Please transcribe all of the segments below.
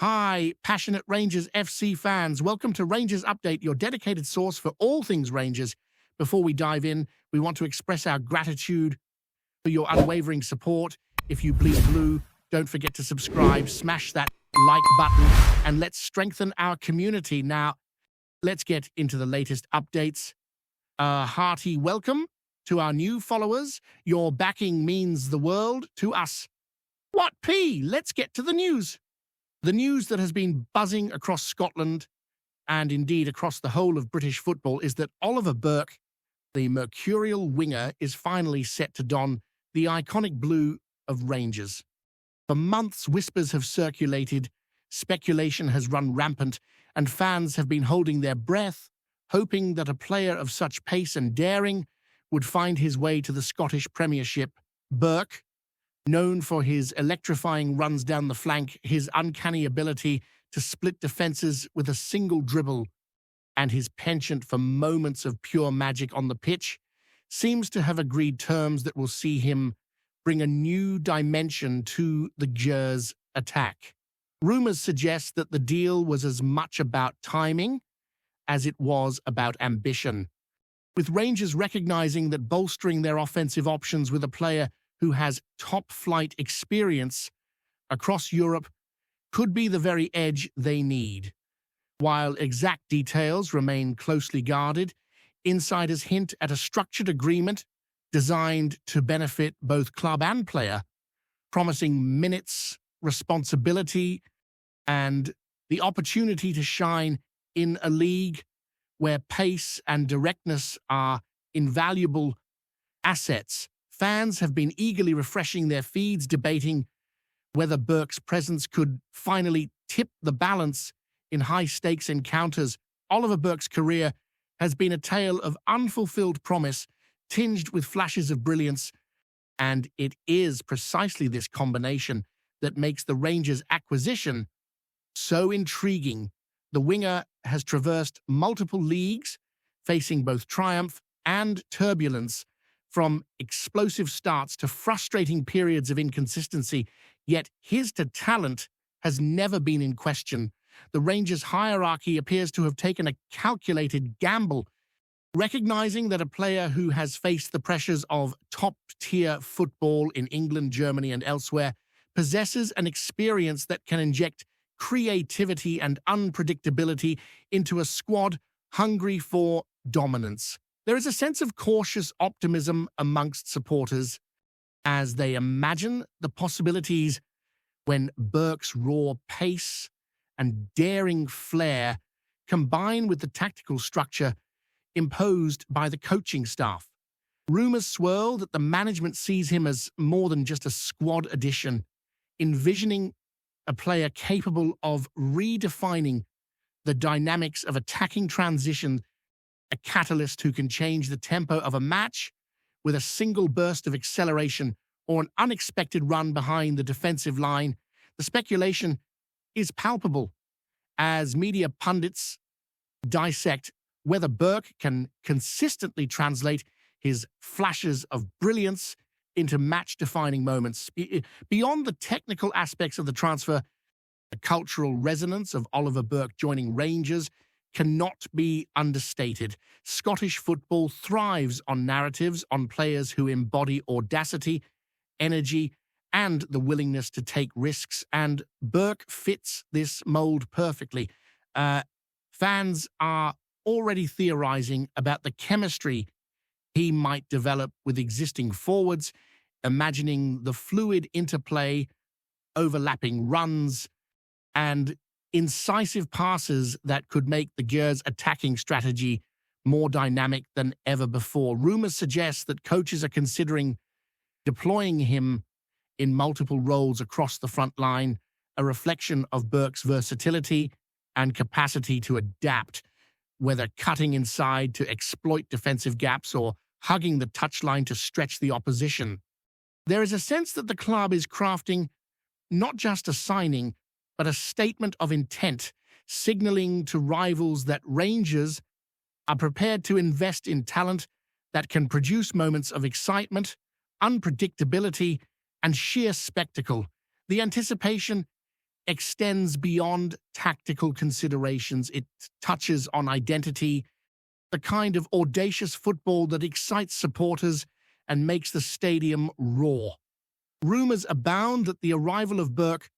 Hi, passionate Rangers FC fans. Welcome to Rangers Update, your dedicated source for all things Rangers. Before we dive in, we want to express our gratitude for your unwavering support. If you bleed blue, don't forget to subscribe, smash that like button, and let's strengthen our community. Now, let's get into the latest updates. A hearty welcome to our new followers. Your backing means the world to us. What P? Let's get to the news. The news that has been buzzing across Scotland and indeed across the whole of British football is that Oliver Burke, the mercurial winger, is finally set to don the iconic blue of Rangers. For months, whispers have circulated, speculation has run rampant, and fans have been holding their breath, hoping that a player of such pace and daring would find his way to the Scottish Premiership. Burke, known for his electrifying runs down the flank, his uncanny ability to split defenses with a single dribble, and his penchant for moments of pure magic on the pitch, seems to have agreed terms that will see him bring a new dimension to the Gers attack. Rumours suggest that the deal was as much about timing as it was about ambition, with Rangers recognising that bolstering their offensive options with a player who has top-flight experience across Europe could be the very edge they need. While exact details remain closely guarded, insiders hint at a structured agreement designed to benefit both club and player, promising minutes, responsibility, and the opportunity to shine in a league where pace and directness are invaluable assets. Fans have been eagerly refreshing their feeds, debating whether Burke's presence could finally tip the balance in high-stakes encounters. Oliver Burke's career has been a tale of unfulfilled promise, tinged with flashes of brilliance, and it is precisely this combination that makes the Rangers' acquisition so intriguing. The winger has traversed multiple leagues, facing both triumph and turbulence, from explosive starts to frustrating periods of inconsistency, yet his talent has never been in question. The Rangers' hierarchy appears to have taken a calculated gamble, recognizing that a player who has faced the pressures of top-tier football in England, Germany, and elsewhere possesses an experience that can inject creativity and unpredictability into a squad hungry for dominance. There is a sense of cautious optimism amongst supporters as they imagine the possibilities when Burke's raw pace and daring flair combine with the tactical structure imposed by the coaching staff. Rumours swirl that the management sees him as more than just a squad addition, envisioning a player capable of redefining the dynamics of attacking transition, a catalyst who can change the tempo of a match with a single burst of acceleration or an unexpected run behind the defensive line. The speculation is palpable as media pundits dissect whether Burke can consistently translate his flashes of brilliance into match-defining moments. Beyond the technical aspects of the transfer, the cultural resonance of Oliver Burke joining Rangers cannot be understated. Scottish football thrives on narratives, on players who embody audacity, energy, and the willingness to take risks, and Burke fits this mold perfectly. Fans are already theorizing about the chemistry he might develop with existing forwards, imagining the fluid interplay, overlapping runs, and incisive passes that could make the Gers' attacking strategy more dynamic than ever before. Rumours suggest that coaches are considering deploying him in multiple roles across the front line, a reflection of Burke's versatility and capacity to adapt, whether cutting inside to exploit defensive gaps or hugging the touchline to stretch the opposition. There is a sense that the club is crafting not just a signing, but a statement of intent, signalling to rivals that Rangers are prepared to invest in talent that can produce moments of excitement, unpredictability, and sheer spectacle. The anticipation extends beyond tactical considerations. It touches on identity, the kind of audacious football that excites supporters and makes the stadium roar. Rumours abound that the arrival of Burke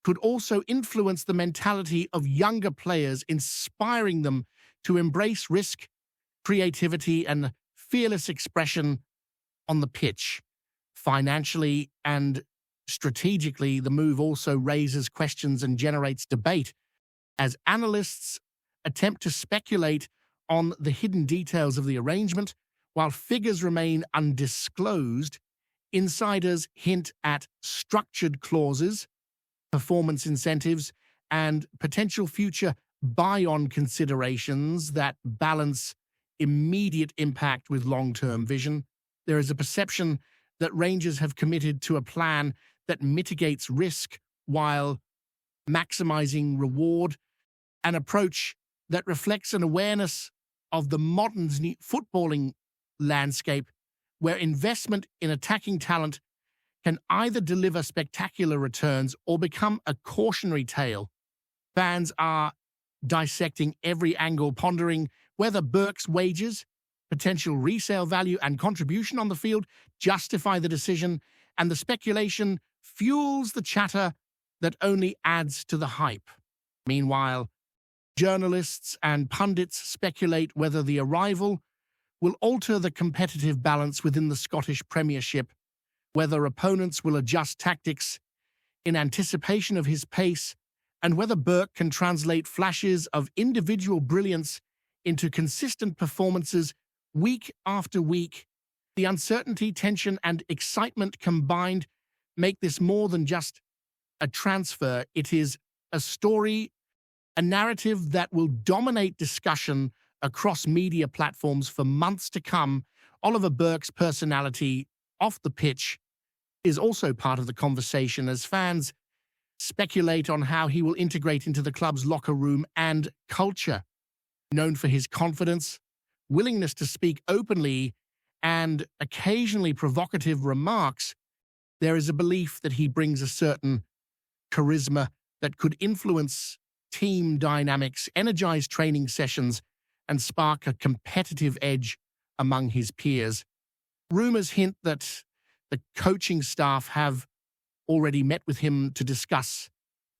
could also influence the mentality of younger players, inspiring them to embrace risk, creativity, and fearless expression on the pitch. Financially and strategically, the move also raises questions and generates debate as analysts attempt to speculate on the hidden details of the arrangement. While figures remain undisclosed, insiders hint at structured clauses, performance incentives, and potential future buy-on considerations that balance immediate impact with long-term vision. There is a perception that Rangers have committed to a plan that mitigates risk while maximizing reward, an approach that reflects an awareness of the modern footballing landscape where investment in attacking talent can either deliver spectacular returns or become a cautionary tale. Fans are dissecting every angle, pondering whether Burke's wages, potential resale value, and contribution on the field justify the decision, and the speculation fuels the chatter that only adds to the hype. Meanwhile, journalists and pundits speculate whether the arrival will alter the competitive balance within the Scottish Premiership, whether opponents will adjust tactics in anticipation of his pace, and whether Burke can translate flashes of individual brilliance into consistent performances week after week. The uncertainty, tension, and excitement combined make this more than just a transfer. It is a story, a narrative that will dominate discussion across media platforms for months to come. Oliver Burke's personality off the pitch is also part of the conversation as fans speculate on how he will integrate into the club's locker room and culture. Known for his confidence, willingness to speak openly, and occasionally provocative remarks, there is a belief that he brings a certain charisma that could influence team dynamics, energize training sessions, and spark a competitive edge among his peers. Rumors hint that the coaching staff have already met with him to discuss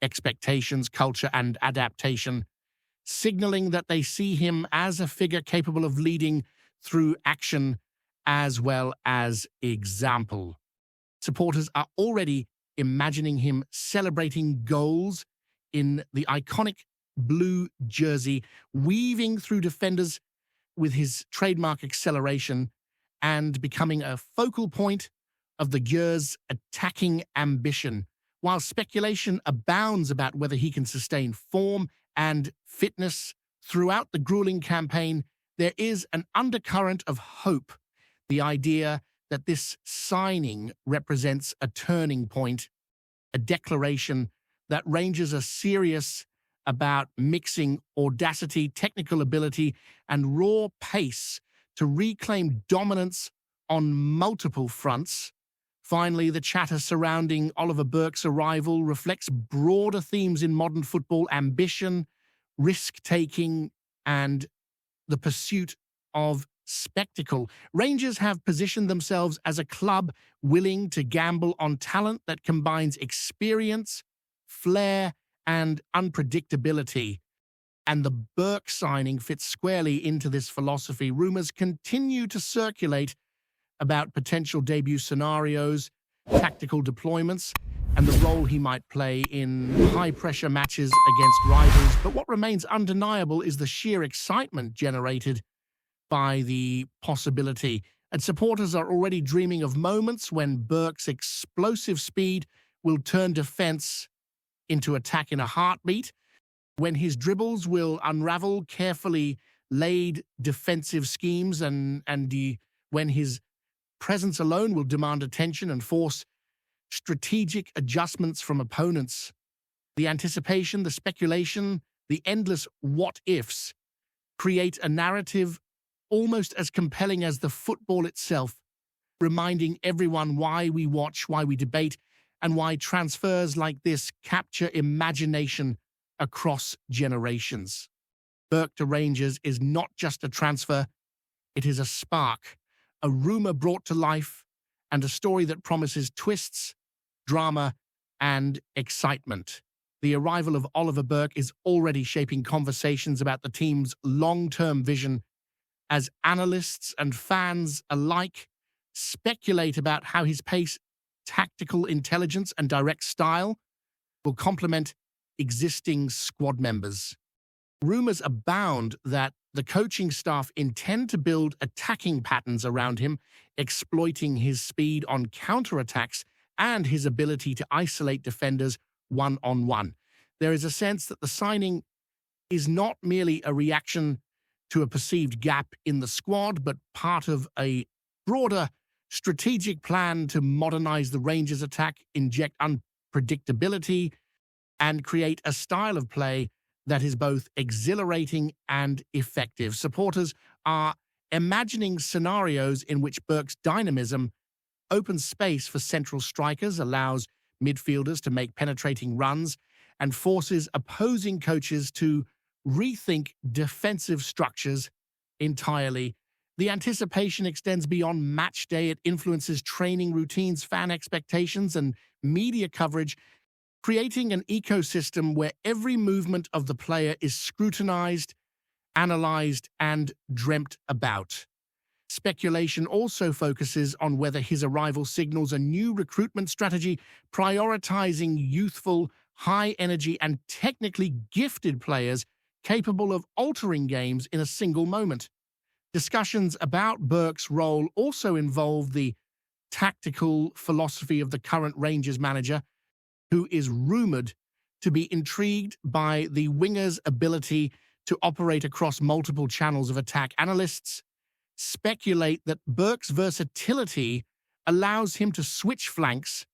expectations, culture, and adaptation, signaling that they see him as a figure capable of leading through action as well as example. Supporters are already imagining him celebrating goals in the iconic blue jersey, weaving through defenders with his trademark acceleration and becoming a focal point of the Gears' attacking ambition. While speculation abounds about whether he can sustain form and fitness throughout the grueling campaign, there is an undercurrent of hope. The idea that this signing represents a turning point, a declaration that Rangers are serious about mixing audacity, technical ability, and raw pace to reclaim dominance on multiple fronts. Finally, the chatter surrounding Oliver Burke's arrival reflects broader themes in modern football: ambition, risk-taking, and the pursuit of spectacle. Rangers have positioned themselves as a club willing to gamble on talent that combines experience, flair, and unpredictability. And the Burke signing fits squarely into this philosophy. Rumors continue to circulate about potential debut scenarios, tactical deployments, and the role he might play in high-pressure matches against rivals. But what remains undeniable is the sheer excitement generated by the possibility. And supporters are already dreaming of moments when Burke's explosive speed will turn defense into attack in a heartbeat, when his dribbles will unravel carefully laid defensive schemes, and when his presence alone will demand attention and force strategic adjustments from opponents. The anticipation, the speculation, the endless what-ifs create a narrative almost as compelling as the football itself, reminding everyone why we watch, why we debate, and why transfers like this capture imagination across generations. Burke to Rangers is not just a transfer, it is a spark, a rumor brought to life, and a story that promises twists, drama, and excitement. The arrival of Oliver Burke is already shaping conversations about the team's long-term vision as analysts and fans alike speculate about how his pace, tactical intelligence, and direct style will complement existing squad members. Rumors abound that the coaching staff intend to build attacking patterns around him, exploiting his speed on counterattacks and his ability to isolate defenders one-on-one. There is a sense that the signing is not merely a reaction to a perceived gap in the squad, but part of a broader strategic plan to modernize the Rangers' attack, inject unpredictability, and create a style of play that is both exhilarating and effective. Supporters are imagining scenarios in which Burke's dynamism opens space for central strikers, allows midfielders to make penetrating runs, and forces opposing coaches to rethink defensive structures entirely. The anticipation extends beyond match day. It influences training routines, fan expectations, and media coverage, creating an ecosystem where every movement of the player is scrutinized, analyzed, and dreamt about. Speculation also focuses on whether his arrival signals a new recruitment strategy, prioritizing youthful, high-energy, and technically gifted players capable of altering games in a single moment. Discussions about Burke's role also involve the tactical philosophy of the current Rangers manager, who is rumored to be intrigued by the winger's ability to operate across multiple channels of attack. Analysts speculate that Burke's versatility allows him to switch flanks,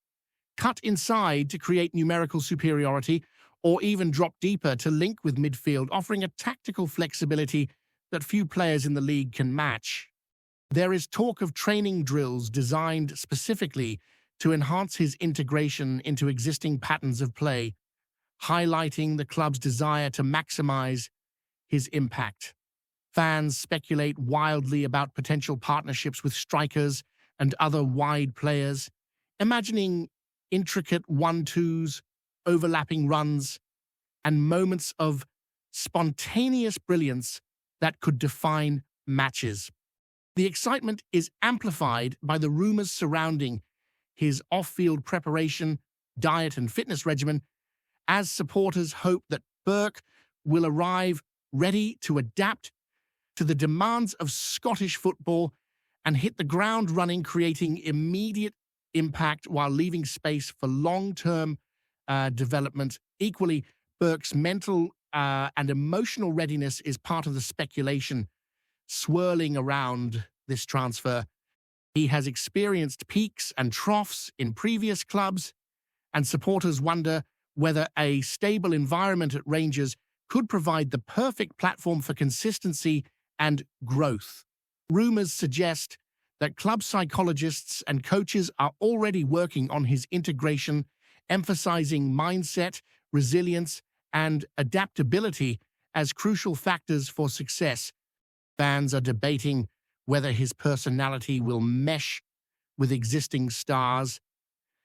cut inside to create numerical superiority, or even drop deeper to link with midfield, offering a tactical flexibility that few players in the league can match. There is talk of training drills designed specifically to enhance his integration into existing patterns of play, highlighting the club's desire to maximize his impact. Fans speculate wildly about potential partnerships with strikers and other wide players, imagining intricate 1-2s, overlapping runs, and moments of spontaneous brilliance that could define matches. The excitement is amplified by the rumors surrounding his off-field preparation, diet, and fitness regimen, as supporters hope that Burke will arrive ready to adapt to the demands of Scottish football and hit the ground running, creating immediate impact while leaving space for long-term development. Equally, Burke's mental and emotional readiness is part of the speculation swirling around this transfer. He has experienced peaks and troughs in previous clubs, and supporters wonder whether a stable environment at Rangers could provide the perfect platform for consistency and growth. Rumors suggest that club psychologists and coaches are already working on his integration, emphasizing mindset, resilience, and adaptability as crucial factors for success. Fans are debating whether his personality will mesh with existing stars,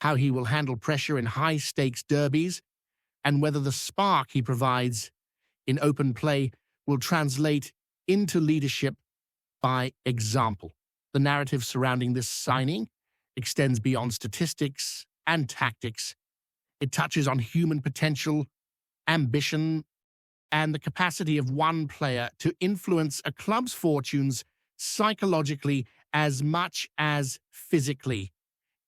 how he will handle pressure in high-stakes derbies, and whether the spark he provides in open play will translate into leadership by example. The narrative surrounding this signing extends beyond statistics and tactics. It touches on human potential, ambition, and the capacity of one player to influence a club's fortunes psychologically as much as physically.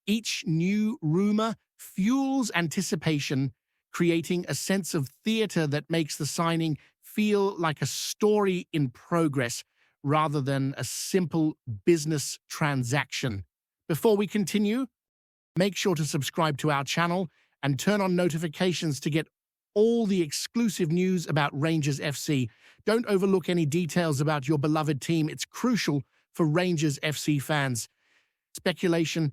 Each new rumor fuels anticipation, creating a sense of theater that makes the signing feel like a story in progress rather than a simple business transaction. Before we continue, make sure to subscribe to our channel and turn on notifications to get all the exclusive news about Rangers FC. Don't overlook any details about your beloved team. It's crucial for Rangers FC fans. Speculation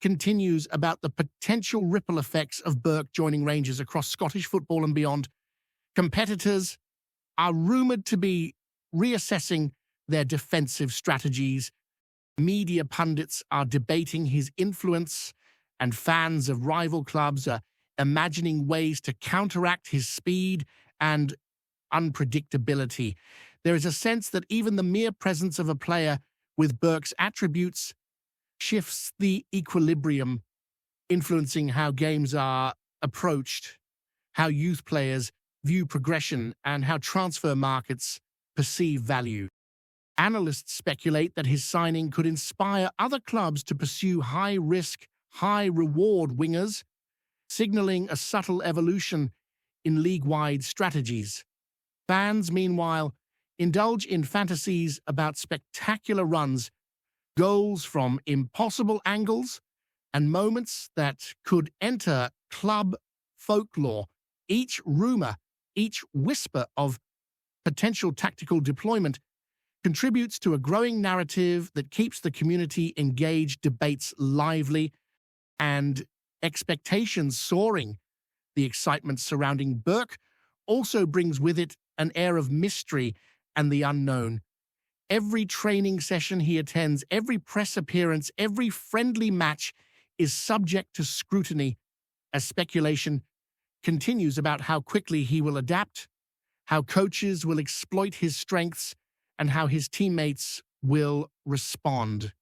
continues about the potential ripple effects of Burke joining Rangers across Scottish football and beyond. Competitors are rumoured to be reassessing their defensive strategies. Media pundits are debating his influence, and fans of rival clubs are imagining ways to counteract his speed and unpredictability. There is a sense that even the mere presence of a player with Burke's attributes shifts the equilibrium, influencing how games are approached, how youth players view progression, and how transfer markets perceive value. Analysts speculate that his signing could inspire other clubs to pursue high-risk, high-reward wingers, signaling a subtle evolution in league-wide strategies. Fans, meanwhile, indulge in fantasies about spectacular runs, goals from impossible angles, and moments that could enter club folklore. Each rumour, each whisper of potential tactical deployment contributes to a growing narrative that keeps the community engaged, debates lively, and expectations soaring. The excitement surrounding Burke also brings with it an air of mystery and the unknown. Every training session he attends, every press appearance, every friendly match is subject to scrutiny as speculation continues about how quickly he will adapt, how coaches will exploit his strengths, and how his teammates will respond.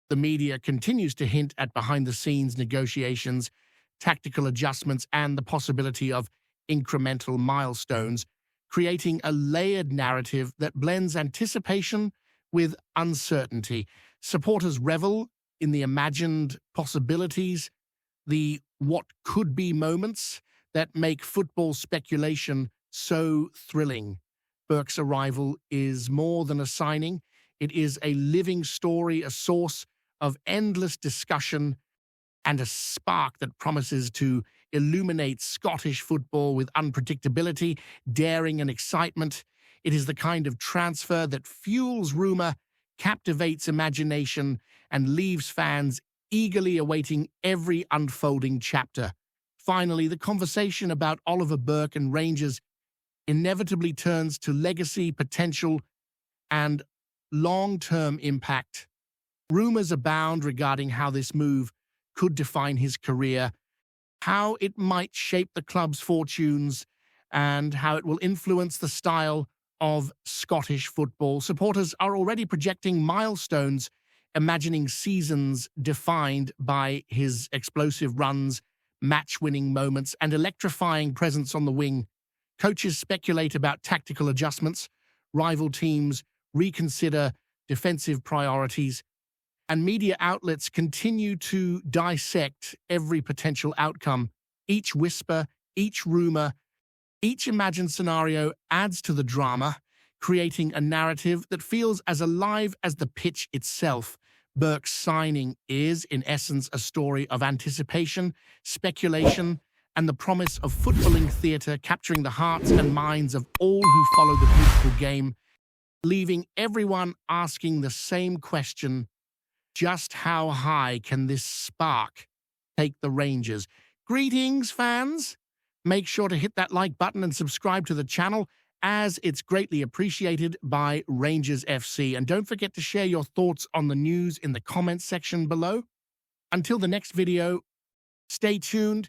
The media continues to hint at behind-the-scenes negotiations, tactical adjustments, and the possibility of incremental milestones, creating a layered narrative that blends anticipation with uncertainty. Supporters revel in the imagined possibilities, the what-could-be moments that make football speculation so thrilling. Burke's arrival is more than a signing. It is a living story, a source of endless discussion, and a spark that promises to illuminate Scottish football with unpredictability, daring, and excitement. It is the kind of transfer that fuels rumour, captivates imagination, and leaves fans eagerly awaiting every unfolding chapter. Finally, the conversation about Oliver Burke and Rangers inevitably turns to legacy, potential, and long-term impact. Rumours abound regarding how this move could define his career, how it might shape the club's fortunes, and how it will influence the style of Scottish football. Supporters are already projecting milestones, imagining seasons defined by his explosive runs, match-winning moments, and electrifying presence on the wing. Coaches speculate about tactical adjustments, rival teams reconsider defensive priorities, and media outlets continue to dissect every potential outcome. Each whisper, each rumor, each imagined scenario adds to the drama, creating a narrative that feels as alive as the pitch itself. Burke's signing is, in essence, a story of anticipation, speculation, and the promise of footballing theatre capturing the hearts and minds of all who follow the beautiful game, leaving everyone asking the same question: just how high can this spark take the Rangers? Greetings, fans! Make sure to hit that like button and subscribe to the channel, as it's greatly appreciated by Rangers FC. And don't forget to share your thoughts on the news in the comments section below. Until the next video, stay tuned,